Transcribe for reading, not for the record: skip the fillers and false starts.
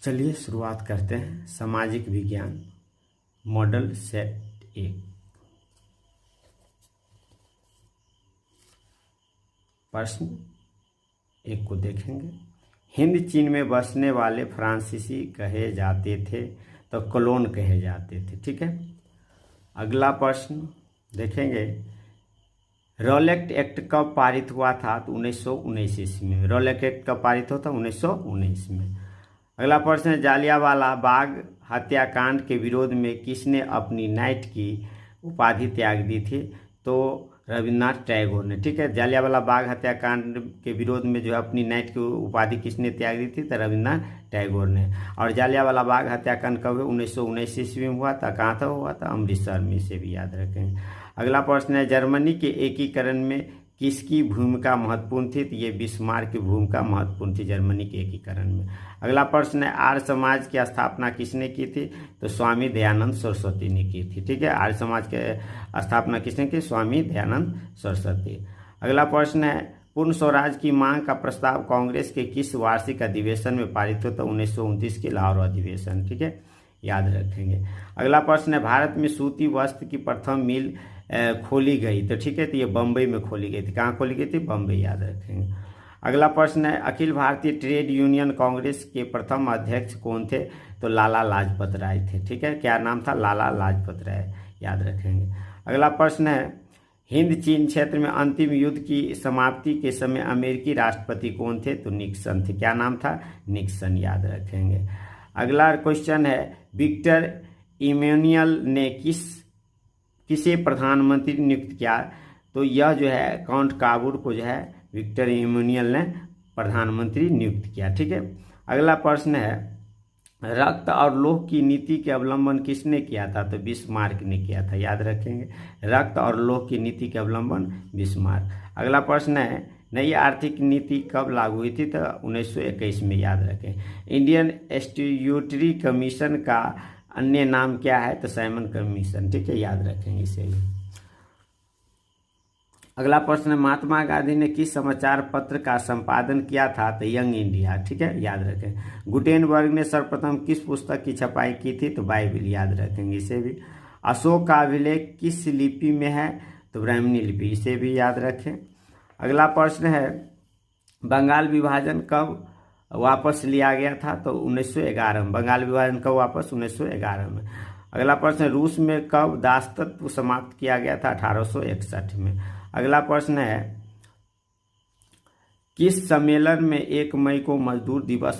चलिए शुरुआत करते हैं। सामाजिक विज्ञान मॉडल सेट 1। प्रश्न 1 को देखेंगे। हिंद चीन में बसने वाले फ्रांसीसी कहे जाते थे तो कोलोन कहे जाते थे। ठीक है। अगला प्रश्न देखेंगे। रॉलेट एक्ट कब पारित हुआ था? तो 1919 ईस्वी में। रॉलेट एक्ट कब पारित हुआ था? 1919 में। अगला प्रश्न है, जालियांवाला बाग हत्याकांड के विरोध में किसने अपनी नाइट की उपाधि त्याग दी थी? तो रविन्द्रनाथ टैगोर ने। ठीक है। जालियांवाला बाग हत्याकांड के विरोध में जो है अपनी नाइट की उपाधि किसने त्याग दी थी? तो रविन्द्रनाथ टैगोर ने। और जालियांवाला बाग हत्याकांड कब हुआ? 1919 ईस्वी में हुआ था। कहाँ था हुआ था? अमृतसर में। इसे भी याद रखेंगे। अगला प्रश्न है, जर्मनी के एकीकरण में किसकी भूमिका महत्वपूर्ण थी? तो ये बिस्मार्क की भूमिका महत्वपूर्ण थी जर्मनी के एकीकरण में। अगला प्रश्न है, आर्य समाज की स्थापना किसने की थी? तो स्वामी दयानंद सरस्वती ने की थी। ठीक है। आर्य समाज की स्थापना किसने की? स्वामी दयानंद सरस्वती। अगला प्रश्न है, पूर्ण स्वराज की मांग का प्रस्ताव कांग्रेस के किस वार्षिक अधिवेशन में पारित हुआ? तो 1929 के लाहौर अधिवेशन। ठीक है, याद रखेंगे। अगला प्रश्न है, भारत में सूती वस्त्र की प्रथम मिल खोली गई। तो ठीक है, तो ये बम्बई में खोली गई थी। कहाँ खोली गई थी? बम्बई। याद रखेंगे। अगला प्रश्न है, अखिल भारतीय ट्रेड यूनियन कांग्रेस के प्रथम अध्यक्ष कौन थे? तो लाला लाजपत राय थे। ठीक है, क्या नाम था? लाला लाजपत राय। याद रखेंगे। अगला प्रश्न है, हिंद चीन क्षेत्र में अंतिम युद्ध की समाप्ति के समय अमेरिकी राष्ट्रपति कौन थे? तो निक्सन थे। क्या नाम था? निक्सन। याद रखेंगे। अगला क्वेश्चन है, विक्टर इमैनुअल ने किसे प्रधानमंत्री नियुक्त किया? तो यह जो है काउंट काबूर को जो है विक्टर इमैनुअल ने प्रधानमंत्री नियुक्त किया। ठीक है। अगला प्रश्न है, रक्त और लौह की नीति के अवलंबन किसने किया था? तो बिस्मार्क ने किया था। याद रखेंगे। रक्त और लौह की नीति के अवलंबन बिस्मार्क। अगला प्रश्न है, नई आर्थिक नीति कब लागू हुई थी? तो 1921 में। याद रखें। इंडियन स्टैट्यूटरी कमीशन का अन्य नाम क्या है? तो साइमन कमीशन। ठीक है, याद रखेंगे इसे भी। अगला प्रश्न है, महात्मा गांधी ने किस समाचार पत्र का संपादन किया था? तो यंग इंडिया। ठीक है, याद रखें। गुटेनबर्ग ने सर्वप्रथम किस पुस्तक की छपाई की थी? तो बाइबिल। याद रखेंगे इसे भी। अशोक का अभिलेख किस लिपि में है? तो ब्राह्मणी लिपि। इसे भी याद रखें। अगला प्रश्न है, बंगाल विभाजन कब वापस लिया गया था? तो 1911 में। बंगाल विभाजन कब वापस? 1911 में। अगला प्रश्न है, रूस में कब दासत्व समाप्त किया गया था? 1861 में। अगला प्रश्न है, किस सम्मेलन में 1 मई को मजदूर दिवस